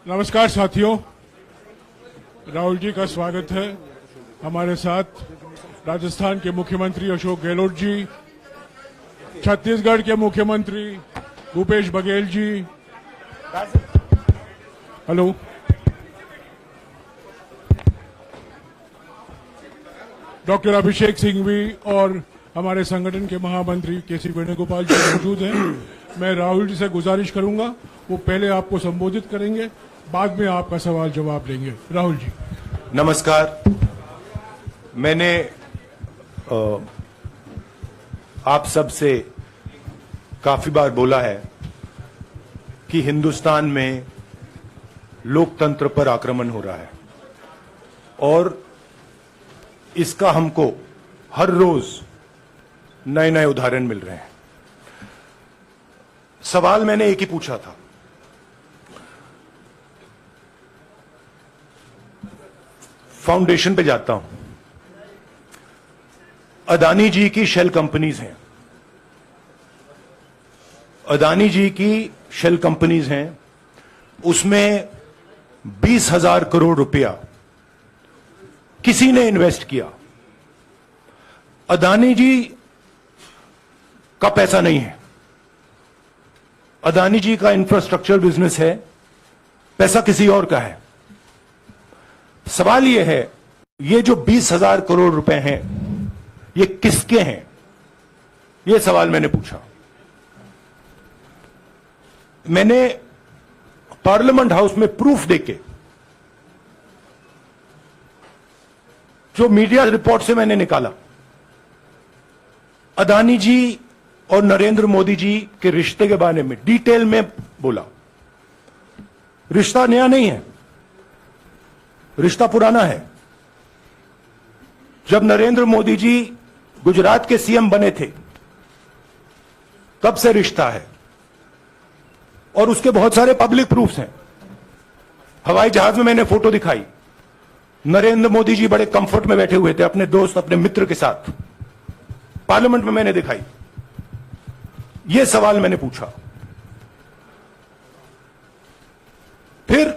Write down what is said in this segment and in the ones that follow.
नमस्कार साथियों, राहुल जी का स्वागत है। हमारे साथ राजस्थान के मुख्यमंत्री अशोक गहलोत जी, छत्तीसगढ़ के मुख्यमंत्री भूपेश बघेल जी, हेलो, डॉक्टर अभिषेक सिंघवी और हमारे संगठन के महामंत्री केसी वेणुगोपाल जी मौजूद हैं। मैं राहुल जी से गुजारिश करूंगा, वो पहले आपको संबोधित करेंगे, बाद में आपका सवाल जवाब देंगे। राहुल जी। नमस्कार। मैंने आप सब से काफी बार बोला है कि हिंदुस्तान में लोकतंत्र पर आक्रमण हो रहा है और इसका हमको हर रोज नए नए उदाहरण मिल रहे हैं। सवाल मैंने एक ही पूछा था, फाउंडेशन पे जाता हूं। अदानी जी की शेल कंपनीज हैं, अदानी जी की शेल कंपनीज हैं, उसमें 20,000 करोड़ रुपया किसी ने इन्वेस्ट किया। अदानी जी का पैसा नहीं है, अदानी जी का इंफ्रास्ट्रक्चर बिजनेस है, पैसा किसी और का है। सवाल यह है, ये जो 20,000 करोड़ रुपए हैं, ये किसके हैं? ये सवाल मैंने पूछा। मैंने पार्लियामेंट हाउस में प्रूफ देके, जो मीडिया रिपोर्ट से मैंने निकाला, अदानी जी और नरेंद्र मोदी जी के रिश्ते के बारे में डिटेल में बोला। रिश्ता नया नहीं है, रिश्ता पुराना है। जब नरेंद्र मोदी जी गुजरात के सीएम बने थे, तब से रिश्ता है और उसके बहुत सारे पब्लिक प्रूफ्स हैं। हवाई जहाज में मैंने फोटो दिखाई, नरेंद्र मोदी जी बड़े कंफर्ट में बैठे हुए थे अपने दोस्त, अपने मित्र के साथ। पार्लियामेंट में मैंने दिखाई। यह सवाल मैंने पूछा। फिर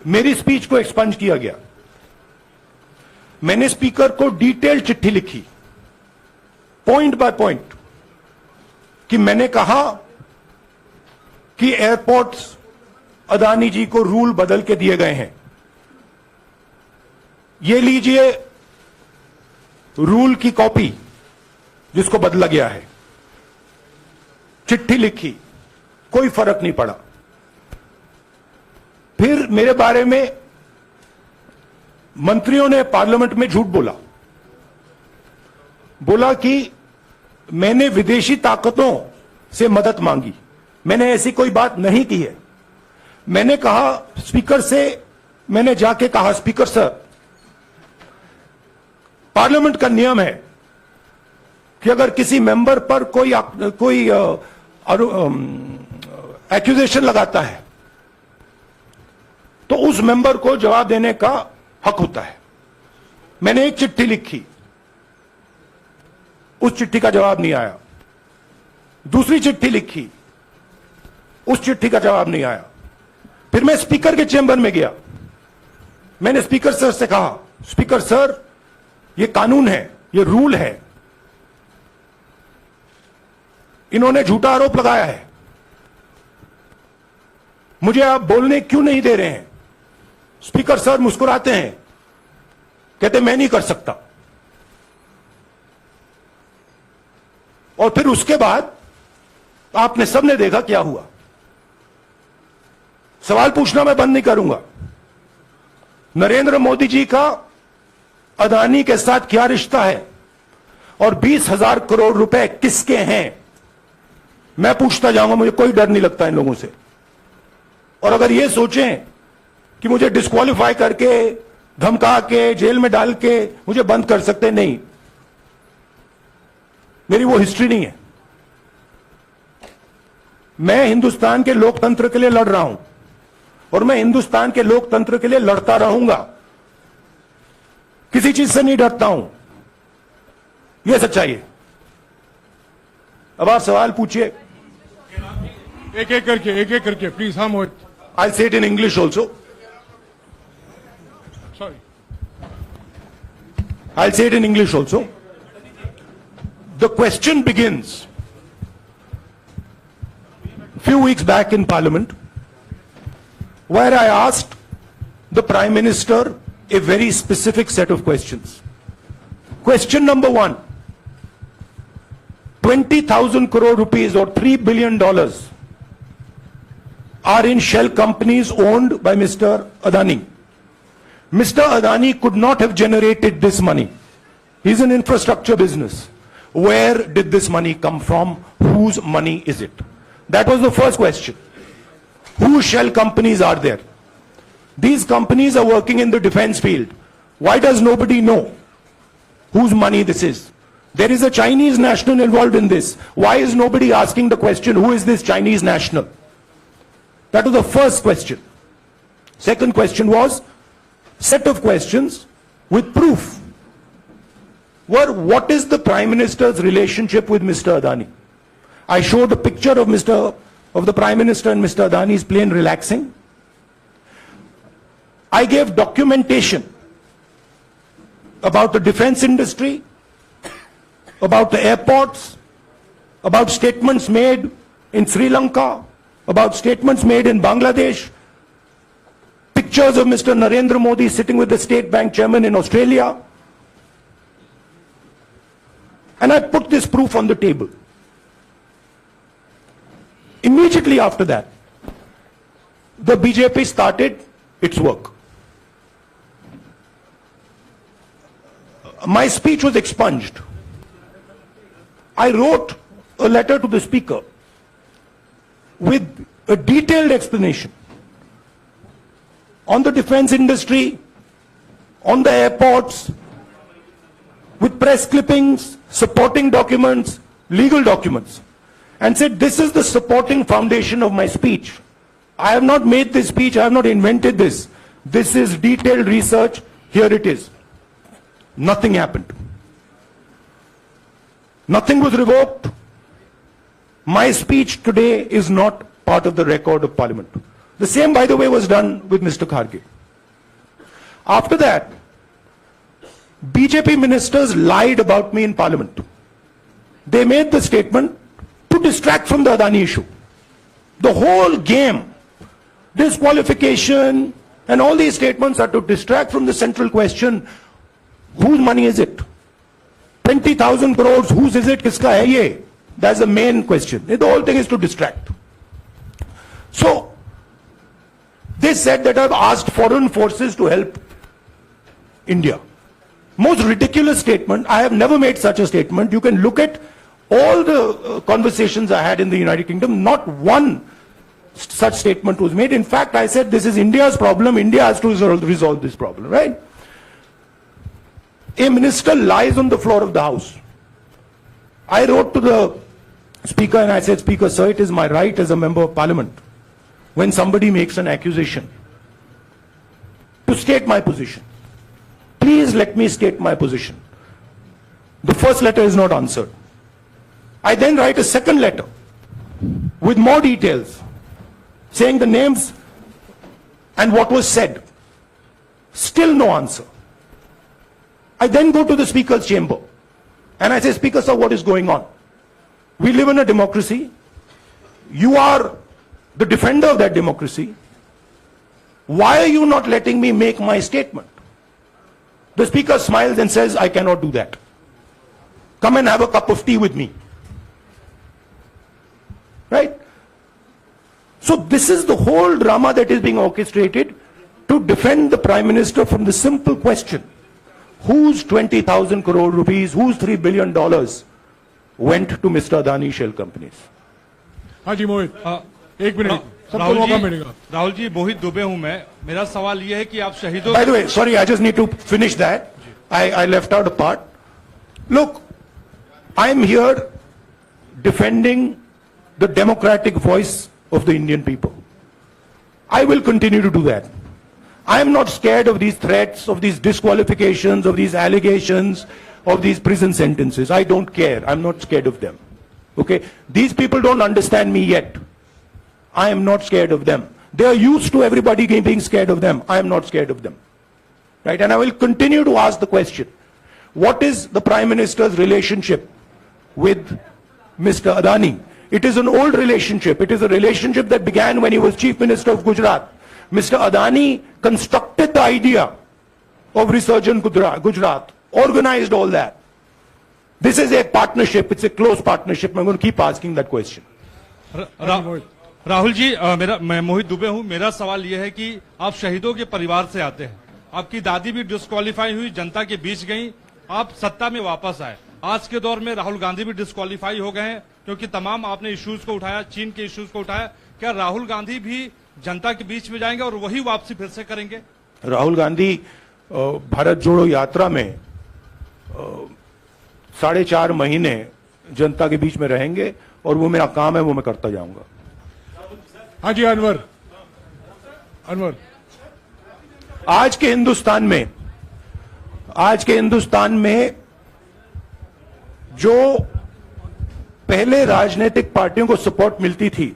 मेरी स्पीच को एक्सपंज किया गया। मैंने स्पीकर को डिटेल चिट्ठी लिखी, पॉइंट बाय पॉइंट, कि मैंने कहा कि एयरपोर्ट्स अदानी जी को रूल बदल के दिए गए हैं। ये लीजिए रूल की कॉपी जिसको बदला गया है। चिट्ठी लिखी, कोई फर्क नहीं पड़ा। फिर मेरे बारे में मंत्रियों ने पार्लियामेंट में झूठ बोला कि मैंने विदेशी ताकतों से मदद मांगी। मैंने ऐसी कोई बात नहीं की है। मैंने कहा स्पीकर से, मैंने जाके कहा, स्पीकर सर, पार्लियामेंट का नियम है कि अगर किसी मेंबर पर कोई एक्यूजेशन लगाता है तो उस मेंबर को जवाब देने का हक होता है। मैंने एक चिट्ठी लिखी, उस चिट्ठी का जवाब नहीं आया। दूसरी चिट्ठी लिखी, उस चिट्ठी का जवाब नहीं आया। फिर मैं स्पीकर के चेंबर में गया। मैंने स्पीकर सर से कहा, स्पीकर सर, यह कानून है, यह रूल है, इन्होंने झूठा आरोप लगाया है, मुझे आप बोलने क्यों नहीं दे रहे हैं? स्पीकर सर मुस्कुराते हैं, कहते मैं नहीं कर सकता। और फिर उसके बाद आपने सबने देखा क्या हुआ। सवाल पूछना मैं बंद नहीं करूंगा। नरेंद्र मोदी जी का अदानी के साथ क्या रिश्ता है और 20,000 करोड़ रुपए किसके हैं, मैं पूछता जाऊंगा। मुझे कोई डर नहीं लगता इन लोगों से। और अगर ये सोचें कि मुझे डिस्क्वालीफाई करके, धमका के, जेल में डाल के मुझे बंद कर सकते, नहीं, मेरी वो हिस्ट्री नहीं है। मैं हिंदुस्तान के लोकतंत्र के लिए लड़ रहा हूं और मैं हिंदुस्तान के लोकतंत्र के लिए लड़ता रहूंगा। किसी चीज से नहीं डरता हूं, यह सच्चाई है। अब आप सवाल पूछिए। एक एक करके प्लीज। हाँ मोहित। I'll say it in English also. Sorry. I'll say it in English also. The question begins. A few weeks back in Parliament, where I asked the Prime Minister a very specific set of questions. Question number one, 20,000 crore rupees or $3 billion are in shell companies owned by Mr. Adani. Mr. Adani could not have generated this money. He's an infrastructure business. Where did this money come from? Whose money is it? That was the first question. Whose shell companies are there? These companies are working in the defense field. Why does nobody know whose money this is? There is a Chinese national involved in this. Why is nobody asking the question, who is this Chinese national? That was the first question. Second question was, set of questions with proof. What is the Prime Minister's relationship with Mr. Adani? I showed a picture of the Prime Minister and Mr. Adani's plane relaxing. I gave documentation about the defense industry, about the airports, about statements made in Sri Lanka, about statements made in Bangladesh, pictures of Mr. Narendra Modi sitting with the State Bank chairman in Australia. And I put this proof on the table. Immediately after that, the BJP started its work. My speech was expunged. I wrote a letter to the Speaker with a detailed explanation on the defense industry, on the airports, with press clippings, supporting documents, legal documents, and said this is the supporting foundation of my speech. I have not made this speech, I have not invented this. This is detailed research, here it is. Nothing happened. Nothing was revoked. My speech today is not part of the record of Parliament. The same, by the way, was done with Mr. Kharge. After that, BJP ministers lied about me in Parliament. They made the statement to distract from the Adani issue. The whole game, disqualification, and all these statements are to distract from the central question, whose money is it? 20,000 crores, whose is it? Kiska hai ye? That's the main question. The whole thing is to distract. So, they said that I've asked foreign forces to help India. Most ridiculous statement. I have never made such a statement. You can look at all the conversations I had in the United Kingdom. Not one such statement was made. In fact, I said this is India's problem. India has to resolve this problem, right? A minister lies on the floor of the House. I wrote to the Speaker and I said, Speaker, sir, it is my right as a member of Parliament, when somebody makes an accusation, to state my position. Please let me state my position. The first letter is not answered. I then write a second letter with more details, saying the names and what was said. Still no answer. I then go to the Speaker's chamber and I say, Speaker, sir, what is going on? We live in a democracy. You are the defender of that democracy. Why are you not letting me make my statement? The Speaker smiles and says, I cannot do that. Come and have a cup of tea with me. Right? So this is the whole drama that is being orchestrated to defend the Prime Minister from the simple question. Whose 20,000 crore rupees, whose $3 billion went to Mr. Adani shell companies? हाँ जी मोहित, एक minute सबको मौका मिलेगा. राहुल जी, मोहित दुबे हूं मैं. मेरा सवाल यह है कि आप शहीदों. By the way, sorry, I just need to finish that. I left out a part. Look, I'm here defending the democratic voice of the Indian people. I will continue to do that. I am not scared of these threats, of these disqualifications, of these allegations, of these prison sentences. I don't care. I'm not scared of them. Okay? These people don't understand me yet. I am not scared of them. They are used to everybody being scared of them. I am not scared of them. Right? And I will continue to ask the question, what is the Prime Minister's relationship with Mr. Adani? It is an old relationship. It is a relationship that began when he was Chief Minister of Gujarat. Mr. Adani constructed the idea of Resurgent Gujarat, organized all that. This is a partnership. It's a close partnership. I'm going to keep asking that question. Rahul ji, मैं मोहित दुबे हूं। मेरा सवाल यह है कि आप शहीदों के परिवार से आते हैं। आपकी दादी भी डिस्क्वालीफाई हुई, जनता के बीच गई, आप सत्ता में वापस आए। आज के दौर में राहुल गांधी भी डिस्क्वालीफाई हो गए हैं, क्योंकि तमाम आपने इश्यूज को उठाया, चीन के इश्यूज को उठाया। क्या राहुल गांधी भी जनता के बीच में जाएंगे और वही वापसी फिर से करेंगे? राहुल गांधी भारत जोड़ो यात्रा में 4.5 महीने जनता के बीच में रहेंगे और वो मेरा काम है, वो मैं करता जाऊंगा। हाँ जी, अनवर आज के हिंदुस्तान में जो पहले राजनीतिक पार्टियों को सपोर्ट मिलती थी,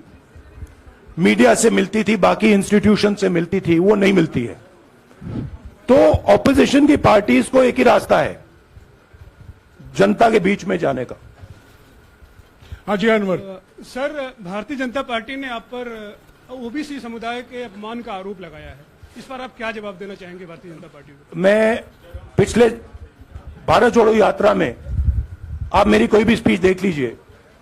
मीडिया से मिलती थी, बाकी इंस्टीट्यूशन से मिलती थी, वो नहीं मिलती है। तो ऑपोजिशन की पार्टीज को एक ही रास्ता है, जनता के बीच में जाने का। हाँ जी, अनवर सर, भारतीय जनता पार्टी ने आप पर ओबीसी समुदाय के अपमान का आरोप लगाया है। इस पर आप क्या जवाब देना चाहेंगे भारतीय जनता पार्टी को? मैं पिछले भारत जोड़ो यात्रा में, आप मेरी कोई भी स्पीच देख लीजिए,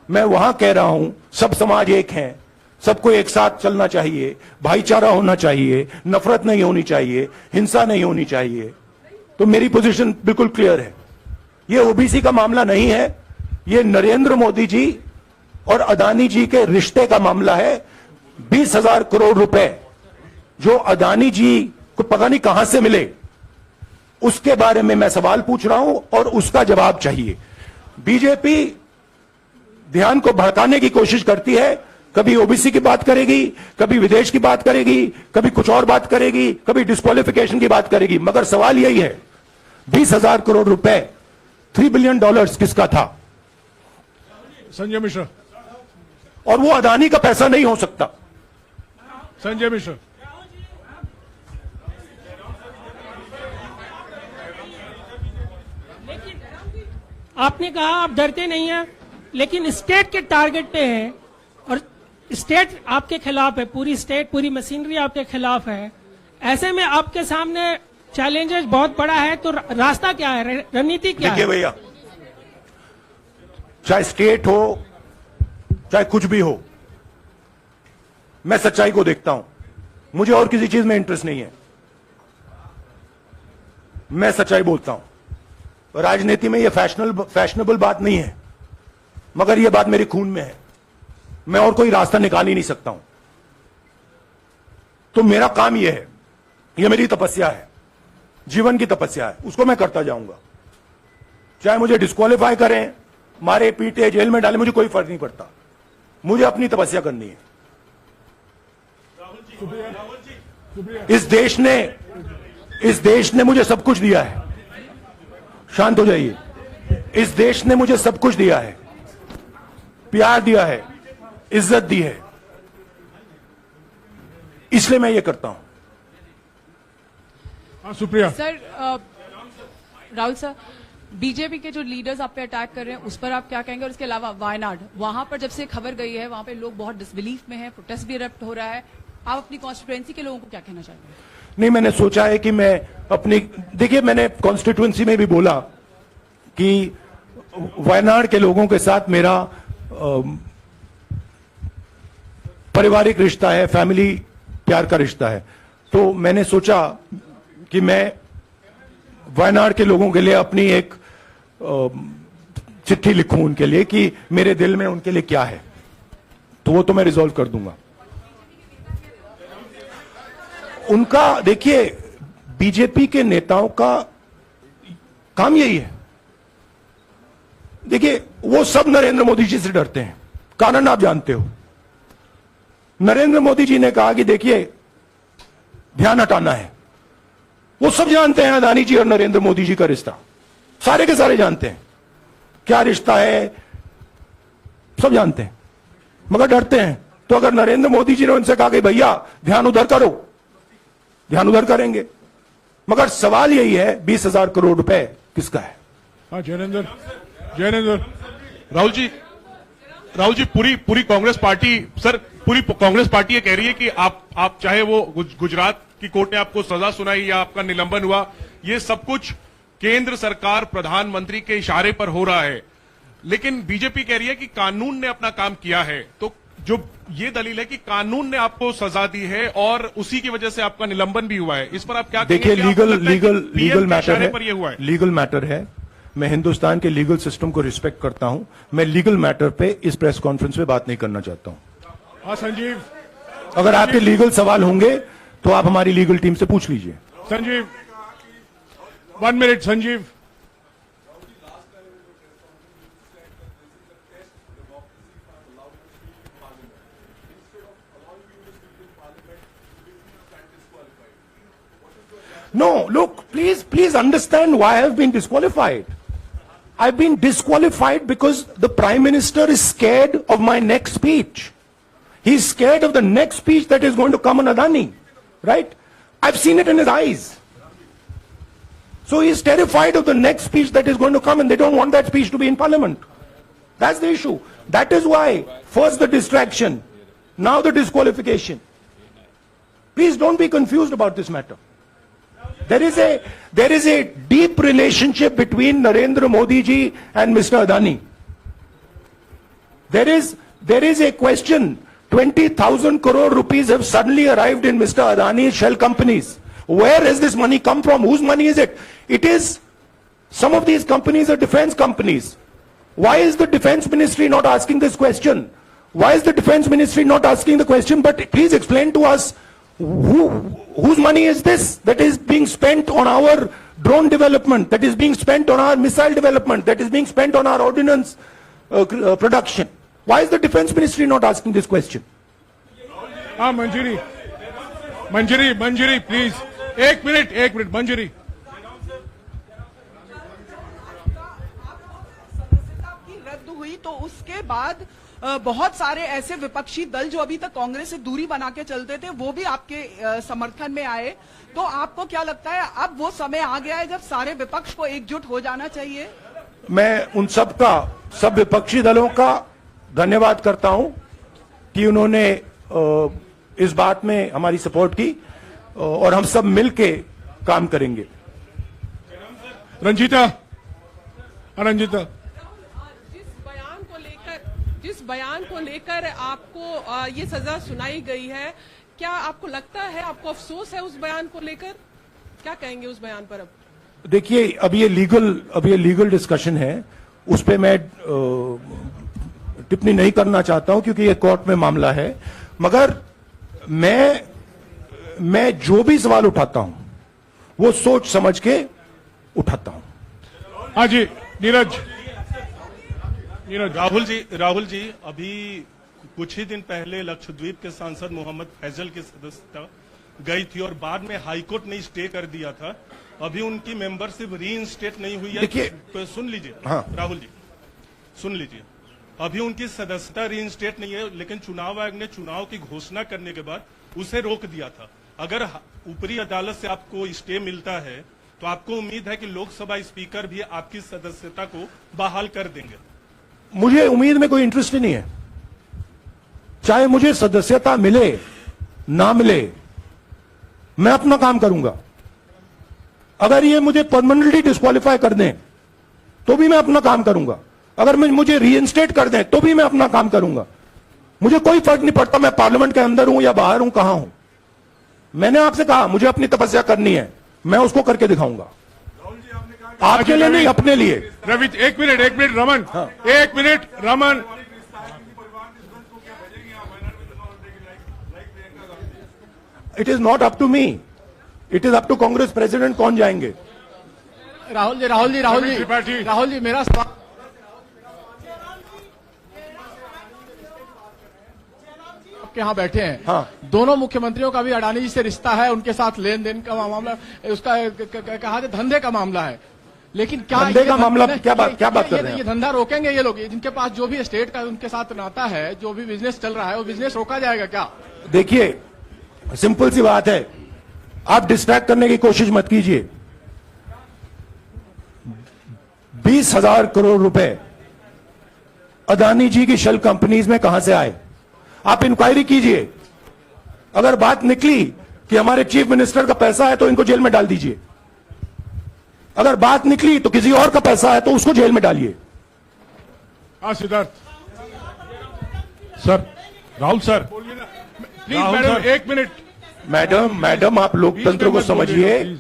मैं वहां कह रहा हूं सब समाज एक हैं, सबको एक साथ चलना चाहिए, भाईचारा होना चाहिए, नफरत नहीं होनी चाहिए, हिंसा नहीं होनी चाहिए। तो मेरी पोजीशन बिल्कुल क्लियर है। ये ओबीसी का मामला नहीं है, ये नरेंद्र मोदी जी और अदानी जी के रिश्ते का मामला है। 20,000 करोड़ रुपए जो अदानी जी को पता नहीं कहां से मिले, उसके बारे में मैं सवाल पूछ रहा हूं और उसका जवाब चाहिए। बीजेपी ध्यान को भड़काने की कोशिश करती है, कभी ओबीसी की बात करेगी, कभी विदेश की बात करेगी, कभी कुछ और बात करेगी, कभी डिस्क्वालिफिकेशन की बात करेगी, मगर सवाल यही है 20,000 करोड़ रुपए, $3 बिलियन किसका था? संजय मिश्रा। और वो अदानी का पैसा नहीं हो सकता। संजय मिश्रा। आपने कहा आप डरते नहीं हैं, लेकिन स्टेट के टारगेट पे है और स्टेट आपके खिलाफ है, पूरी स्टेट, पूरी मशीनरी आपके खिलाफ है। ऐसे में आपके सामने चैलेंजेस बहुत बड़ा है, तो रास्ता क्या है, रणनीति क्या है? देखिए भैया, चाहे स्टेट हो, चाहे कुछ भी हो, मैं सच्चाई को देखता हूं। मुझे और किसी चीज में इंटरेस्ट नहीं है, मैं सच्चाई बोलता हूं। राजनीति में यह फैशनेबल बात नहीं है, मगर यह बात मेरे खून में है। मैं और कोई रास्ता निकाल ही नहीं सकता हूं। तो मेरा काम यह है, यह मेरी तपस्या है, जीवन की तपस्या है, उसको मैं करता जाऊंगा। चाहे मुझे डिस्क्वालीफाई करें, मारे पीटे, जेल में डाले, मुझे कोई फर्क नहीं पड़ता। मुझे अपनी तपस्या करनी है। इस देश ने मुझे सब कुछ दिया है। शांत हो जाइए। इस देश ने मुझे सब कुछ दिया है, प्यार दिया है, इज्जत दी है, इसलिए मैं ये करता हूं। हाँ, Supriya. Sir, Rahul sir, BJP के जो लीडर्स आप पे अटैक कर रहे हैं उस पर आप क्या कहेंगे? और इसके अलावा वायनाड, वहां पर जब से खबर गई है, वहां पे लोग बहुत डिसबिलीफ में हैं, प्रोटेस्ट भी इरप्ट हो रहा है। आप अपनी कॉन्स्टिट्यूएंसी के लोगों को क्या कहना चाहते हैं? नहीं, मैंने सोचा है कि मैं अपनी, देखिए मैंने कॉन्स्टिट्यूएंसी में भी बोला कि वायनाड के लोगों के साथ मेरा पारिवारिक रिश्ता है, फैमिली प्यार का रिश्ता है। तो मैंने सोचा कि मैं वायनाड के लोगों के लिए अपनी एक चिट्ठी लिखूं उनके लिए कि मेरे दिल में उनके लिए क्या है। तो वो तो मैं रिजॉल्व कर दूंगा। उनका, देखिए, बीजेपी के नेताओं का काम यही है। देखिए, वो सब नरेंद्र मोदी जी से डरते हैं, कारण आप जानते हो। नरेंद्र मोदी जी ने कहा कि देखिए ध्यान हटाना है। वो सब जानते हैं अदानी जी और नरेंद्र मोदी जी का रिश्ता, सारे के सारे जानते हैं क्या रिश्ता है, सब जानते हैं, मगर डरते हैं तो अगर नरेंद्र मोदी जी ने उनसे कहा कि भैया ध्यान उधर करो, ध्यान उधर करेंगे। मगर सवाल यही है 20,000 करोड़ रुपए किसका है? हाँ जैनेंद्र राहुल जी पूरी कांग्रेस पार्टी, सर पूरी कांग्रेस पार्टी ये कह रही है कि आप चाहे वो गुजरात की कोर्ट ने आपको सजा सुनाई या आपका निलंबन हुआ, ये सब कुछ केंद्र सरकार प्रधानमंत्री के इशारे पर हो रहा है। लेकिन बीजेपी कह रही है कि कानून ने अपना काम किया है। तो जो ये दलील है कि कानून ने आपको सजा दी है और उसी की वजह से आपका निलंबन भी हुआ है, इस पर आप क्या देखिए, लीगल मैटर है, पर ये हुआ है? लीगल मैटर है। मैं हिंदुस्तान के लीगल सिस्टम को रिस्पेक्ट करता हूं। मैं लीगल मैटर पे इस प्रेस कॉन्फ्रेंस में बात नहीं करना चाहता हूं। हाँ संजीव, अगर आपके लीगल सवाल होंगे तो आप हमारी लीगल टीम से पूछ लीजिए। Sanjeev 1 minute. Sanjeev, No, look, please understand why I have been disqualified. I've been disqualified because the Prime Minister is scared of my next speech. He's scared of the next speech that is going to come on Adani, right? I've seen it in his eyes. So he's terrified of the next speech that is going to come, and they don't want that speech to be in Parliament. That's the issue. That is why, first the distraction, now the disqualification. Please don't be confused about this matter. There is a deep relationship between Narendra Modi ji and Mr. Adani. There is a question. 20,000 crore rupees have suddenly arrived in Mr. Adani's shell companies. Where has this money come from? Whose money is it? It is, some of these companies are defense companies. Why is the defense ministry not asking this question? Why is the defense ministry not asking the question? But please explain to us, whose money is this that is being spent on our drone development, that is being spent on our missile development, that is being spent on our ordnance production? Why is the defense ministry not asking this question? हाँ मंजरी please, एक minute मंजरी। सदस्यता की रद्द हुई तो उसके बाद बहुत सारे ऐसे विपक्षी दल जो अभी तक कांग्रेस से दूरी बना के चलते थे वो भी आपके समर्थन में आए। तो आपको क्या लगता है अब वो समय आ गया है जब सारे विपक्ष को एकजुट हो जाना चाहिए? मैं उन सब विपक्षी दलों का धन्यवाद करता हूं कि उन्होंने इस बात में हमारी सपोर्ट की और हम सब मिलके काम करेंगे। रंजीता, जिस बयान को लेकर आपको ये सजा सुनाई गई है, क्या आपको लगता है, आपको अफसोस है उस बयान को लेकर? क्या कहेंगे उस बयान पर? अब देखिए, अब ये लीगल डिस्कशन है, उस पे मैं टिप्पणी नहीं करना चाहता हूं क्योंकि ये कोर्ट में मामला है। मगर मैं जो भी सवाल उठाता हूं वो सोच समझ के उठाता हूं। हाँ जी, नीरज। राहुल जी अभी कुछ ही दिन पहले लक्षद्वीप के सांसद मोहम्मद फैजल की सदस्यता गई थी और बाद में हाईकोर्ट ने स्टे कर दिया था। अभी उनकी मेंबरशिप रीइंस्टेट नहीं हुई है। देखिए, तो सुन लीजिए। हाँ। राहुल जी सुन लीजिए, अभी उनकी सदस्यता रीइंस्टेट नहीं है, लेकिन चुनाव आयोग ने चुनाव की घोषणा करने के बाद उसे रोक दिया था। अगर ऊपरी अदालत से आपको स्टे मिलता है तो आपको उम्मीद है कि लोकसभा स्पीकर भी आपकी सदस्यता को बहाल कर देंगे? मुझे उम्मीद में कोई इंटरेस्ट ही नहीं है। चाहे मुझे सदस्यता मिले ना मिले, मैं अपना काम करूंगा। अगर ये मुझे परमानेंटली डिस्क्वालीफाई कर दें तो भी मैं अपना काम करूंगा। अगर मुझे रीइंस्टेट कर दें तो भी मैं अपना काम करूंगा। मुझे कोई फर्क नहीं पड़ता मैं पार्लियामेंट के अंदर हूं या बाहर हूं, कहां हूं। मैंने आपसे कहा मुझे अपनी तपस्या करनी है, मैं उसको करके दिखाऊंगा। आपके लिए नहीं, अपने लिए। रवि, एक मिनट रमन। हाँ। एक minute Raman. It is not up to me, it is up to Congress president कौन जाएंगे। राहुल जी मेरा सवाल आपके यहाँ बैठे हैं। हाँ। दोनों मुख्यमंत्रियों का भी अडानी जी से रिश्ता है, उनके साथ लेन देन का मामला, उसका कहा धंधे का मामला है। लेकिन क्या धंधे का मामला क्या बात कर रहे हैं ये धंधा रोकेंगे ये लोग? जिनके पास जो भी स्टेट का उनके साथ नाता है, जो भी बिजनेस चल रहा है, वो बिजनेस रोका जाएगा क्या? देखिए, सिंपल सी बात है, आप डिस्ट्रैक्ट करने की कोशिश मत कीजिए। 20,000 करोड़ रुपए अदानी जी की शेल कंपनीज में कहां से आए? आप इंक्वायरी कीजिए। अगर बात निकली कि हमारे चीफ मिनिस्टर का पैसा है तो इनको जेल में डाल दीजिए। अगर बात निकली तो किसी और का पैसा है तो उसको जेल में डालिए। Siddharth sir, Rahul sir, please madam, 1 minute. Madam आप लोकतंत्र को समझिए।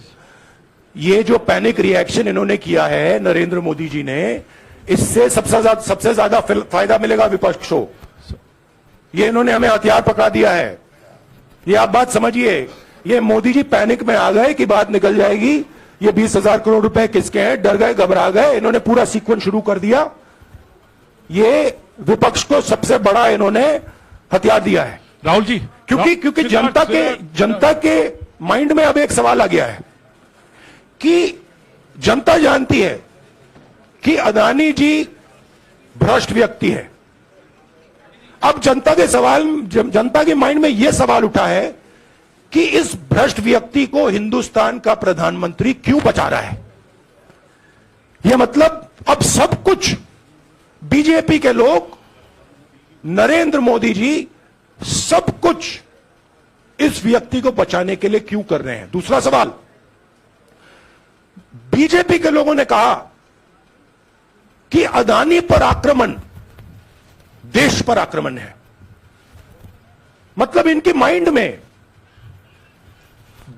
ये जो पैनिक रिएक्शन इन्होंने किया है नरेंद्र मोदी जी ने, इससे सबसे ज्यादा फायदा मिलेगा विपक्ष को। ये इन्होंने हमें हथियार पकड़ा दिया है। ये आप बात समझिए। ये मोदी जी पैनिक में आ गए कि बात निकल जाएगी, ये 20,000 करोड़ रुपए किसके हैं, डर गए, घबरा गए, इन्होंने पूरा सीक्वेंस शुरू कर दिया। ये विपक्ष को सबसे बड़ा इन्होंने हथियार दिया है राहुल जी, क्योंकि जनता के माइंड में अब एक सवाल आ गया है कि जनता जानती है कि अदानी जी भ्रष्ट व्यक्ति है। अब जनता के माइंड में यह सवाल उठा है कि इस भ्रष्ट व्यक्ति को हिंदुस्तान का प्रधानमंत्री क्यों बचा रहा है। यह मतलब अब सब कुछ बीजेपी के लोग, नरेंद्र मोदी जी सब कुछ इस व्यक्ति को बचाने के लिए क्यों कर रहे हैं। दूसरा सवाल, बीजेपी के लोगों ने कहा कि अदानी पर आक्रमण देश पर आक्रमण है। मतलब इनके माइंड में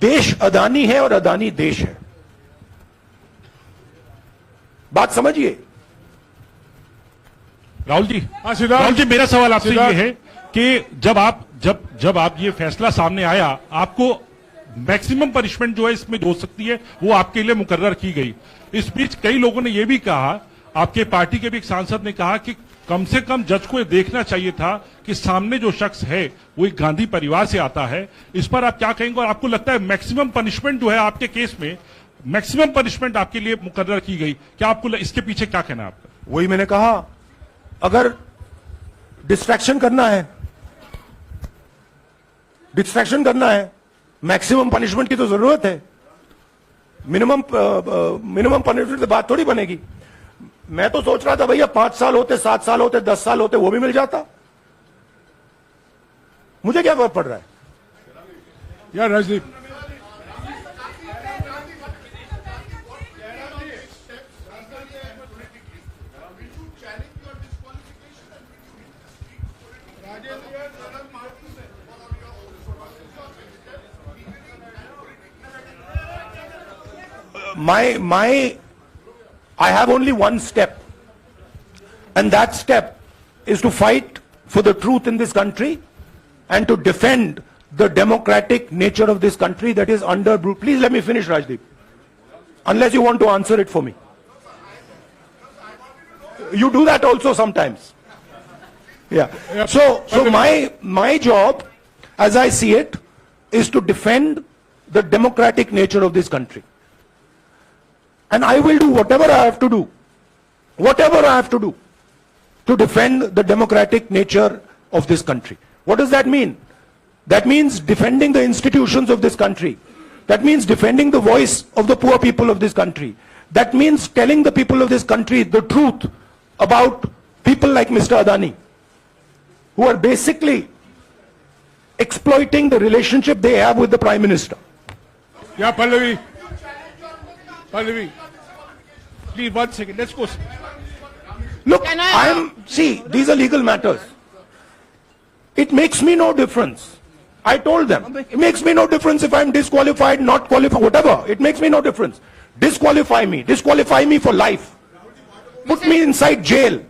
देश अदानी है और अदानी देश है। बात समझिए। राहुल जी, मेरा सवाल आपसे ये है कि जब आप ये फैसला सामने आया, आपको मैक्सिमम पनिशमेंट जो है इसमें हो सकती है वो आपके लिए मुकर्रर की गई। इस बीच कई लोगों ने यह भी कहा, आपके पार्टी के भी एक सांसद ने कहा कि कम से कम जज को ये देखना चाहिए था कि सामने जो शख्स है वो एक गांधी परिवार से आता है। इस पर आप क्या कहेंगे? और आपको लगता है मैक्सिमम पनिशमेंट जो है आपके केस में, मैक्सिमम पनिशमेंट आपके लिए मुकर्रर की गई, क्या आपको इसके पीछे क्या कहना है आपका? वही मैंने कहा, अगर डिस्ट्रैक्शन करना है, मैक्सिमम पनिशमेंट की तो जरूरत है। मिनिमम पनिशमेंट से बात थोड़ी बनेगी। मैं तो सोच रहा था भैया 5 साल होते, 7 साल होते, 10 साल होते, वो भी मिल जाता। मुझे क्या फर्क पड़ रहा है यार। Rajdeep, I have only one step, and that step is to fight for the truth in this country and to defend the democratic nature of this country that is under brutal. Please let me finish, Rajdeep, unless you want to answer it for me. You do that also sometimes. Yeah. So my job, as I see it, is to defend the democratic nature of this country. And I will do whatever I have to do to defend the democratic nature of this country. What does that mean? That means defending the institutions of this country. That means defending the voice of the poor people of this country. That means telling the people of this country the truth about people like Mr. Adani, who are basically exploiting the relationship they have with the Prime Minister. Yeah, Pallavi, please 1 second. Let's go. Look, see, these are legal matters. It makes me no difference. I told them, it makes me no difference if I'm disqualified, not qualified, whatever. It makes me no difference. Disqualify me for life. Put me inside jail.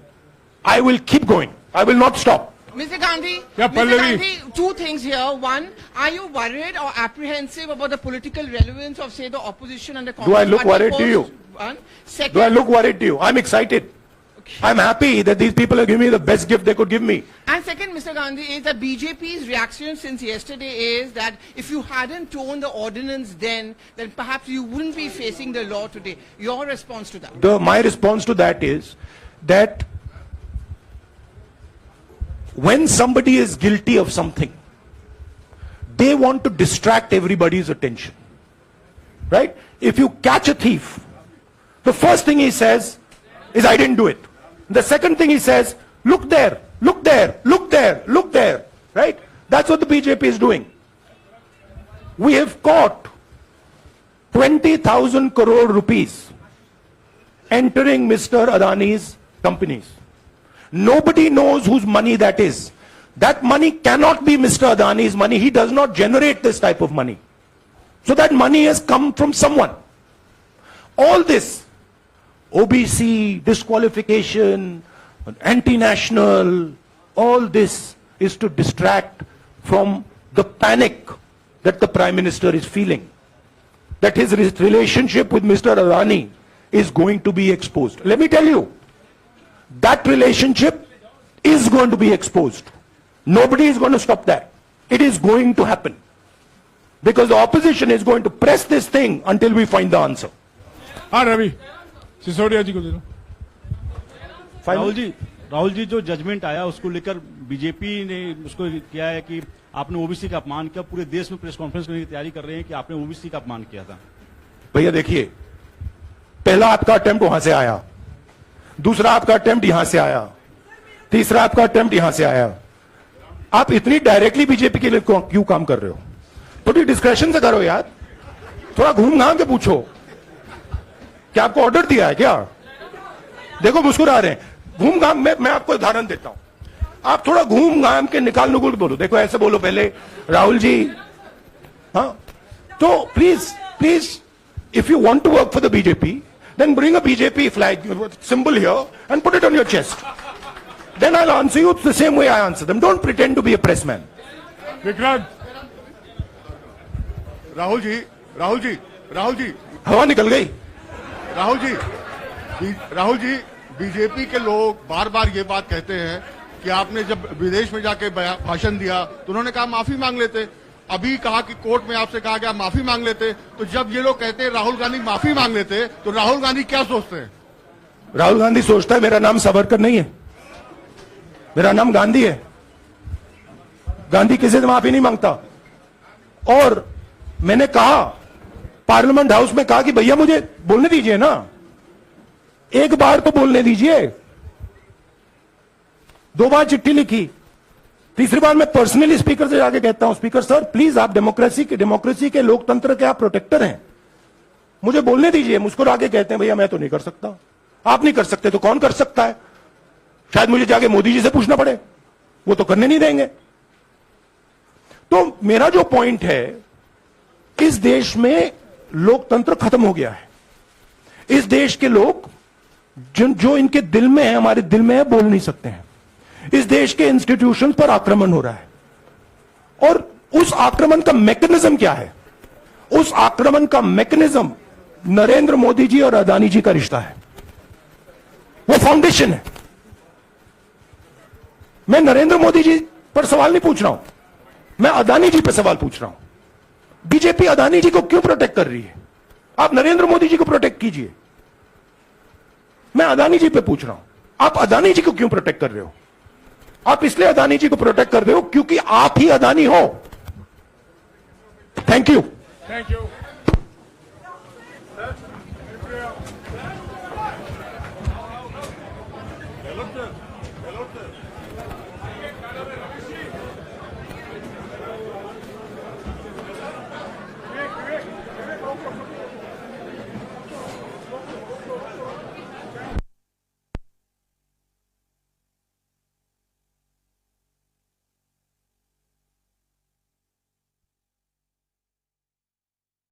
I will keep going. I will not stop. Mr. Gandhi, Yeah, Mr. Pallavi. Gandhi, 2 things here. One, are you worried or apprehensive about the political relevance of, say, the opposition and the Congress Do I look party worried to you? One. Second, Do I look worried to you? I'm excited. I'm happy that these people are giving me the best gift they could give me. And second, Mr. Gandhi, is that BJP's reaction since yesterday is that if you hadn't torn the ordinance then perhaps you wouldn't be facing the law today. Your response to that? My response to that is that when somebody is guilty of something, they want to distract everybody's attention. Right? If you catch a thief, the first thing he says is, I didn't do it. The second thing he says, look there, look there, look there, look there. Right? That's what the BJP is doing. We have caught 20,000 crore rupees entering Mr. Adani's companies. Nobody knows whose money that is. That money cannot be Mr. Adani's money. He does not generate this type of money. So that money has come from someone. All this, OBC, disqualification, anti-national, all this is to distract from the panic that the Prime Minister is feeling. That his relationship with Mr. Adani is going to be exposed. Let me tell you, that relationship is going to be exposed. Nobody is going to stop that. It is going to happen. Because the opposition is going to press this thing until we find the answer. हाँ रवि सिसोदिया जी को दे दो। राहुल जी जो judgement आया उसको लेकर BJP ने उसको किया है कि आपने ओबीसी का अपमान किया, पूरे देश में प्रेस कॉन्फ्रेंस करने की तैयारी कर रहे हैं कि आपने ओबीसी का अपमान किया था। भैया देखिए, पहला आपका अटेम्प्ट वहां से आया, दूसरा आपका अटेम्प्ट यहां से आया, तीसरा आपका अटेम्प्ट यहां से आया। आप इतनी डायरेक्टली बीजेपी के लिए क्यों काम कर रहे हो? थोड़ी डिस्क्रेशन से करो यार, थोड़ा घूम घाम के पूछो। क्या आपको ऑर्डर दिया है क्या? देखो मुस्कुरा रहे हैं। घूम घाम मैं आपको उदाहरण देता हूं, आप थोड़ा घूम घाम के निकाल नुकुल बोलो। देखो ऐसे बोलो पहले, राहुल जी, हाँ तो please if you want to work for the BJP, then bring a BJP flag symbol here and put it on your chest. Then I'll answer you the same way I answer them. Don't pretend to be a press man. Vikrant Rahul ji हवा निकल गई। Rahul ji BJP के लोग बार बार ये बात कहते हैं कि आपने जब विदेश में जाके भाषण दिया तो उन्होंने कहा माफी मांग लेते, अभी कहा कि कोर्ट में आपसे कहा गया माफी मांग लेते। तो जब ये लोग कहते हैं राहुल गांधी माफी मांग लेते, तो राहुल गांधी क्या सोचते हैं? राहुल गांधी सोचता है मेरा नाम सावरकर नहीं है, मेरा नाम गांधी है। गांधी किसी से माफी नहीं मांगता। और मैंने कहा, पार्लियामेंट हाउस में कहा कि भैया मुझे बोलने दीजिए ना, एक बार तो बोलने दीजिए। 2 बार चिट्ठी लिखी, तीसरी बार मैं पर्सनली स्पीकर से जाके कहता हूं, स्पीकर सर प्लीज, आप डेमोक्रेसी के लोकतंत्र के आप प्रोटेक्टर हैं, मुझे बोलने दीजिए। मुस्कुरा के कहते हैं भैया मैं तो नहीं कर सकता। आप नहीं कर सकते तो कौन कर सकता है? शायद मुझे जाके मोदी जी से पूछना पड़े, वो तो करने नहीं देंगे। तो मेरा जो पॉइंट है, इस देश में लोकतंत्र खत्म हो गया है। इस देश के लोग जो इनके दिल में है, हमारे दिल में है, बोल नहीं सकते हैं। इस देश के इंस्टीट्यूशन पर आक्रमण हो रहा है। और उस आक्रमण का मैकेनिज्म क्या है? उस आक्रमण का मैकेनिज्म नरेंद्र मोदी जी और अदानी जी का रिश्ता है, वो फाउंडेशन है। मैं नरेंद्र मोदी जी पर सवाल नहीं पूछ रहा हूं, मैं अदानी जी पर सवाल पूछ रहा हूं। बीजेपी अदानी जी को क्यों प्रोटेक्ट कर रही है? आप नरेंद्र मोदी जी को प्रोटेक्ट कीजिए। मैं अदानी जी पे पूछ रहा हूं, आप अदानी जी को क्यों प्रोटेक्ट कर रहे हो? आप इसलिए अदानी जी को प्रोटेक्ट कर रहे हो क्योंकि आप ही अदानी हो। Thank you. Thank you.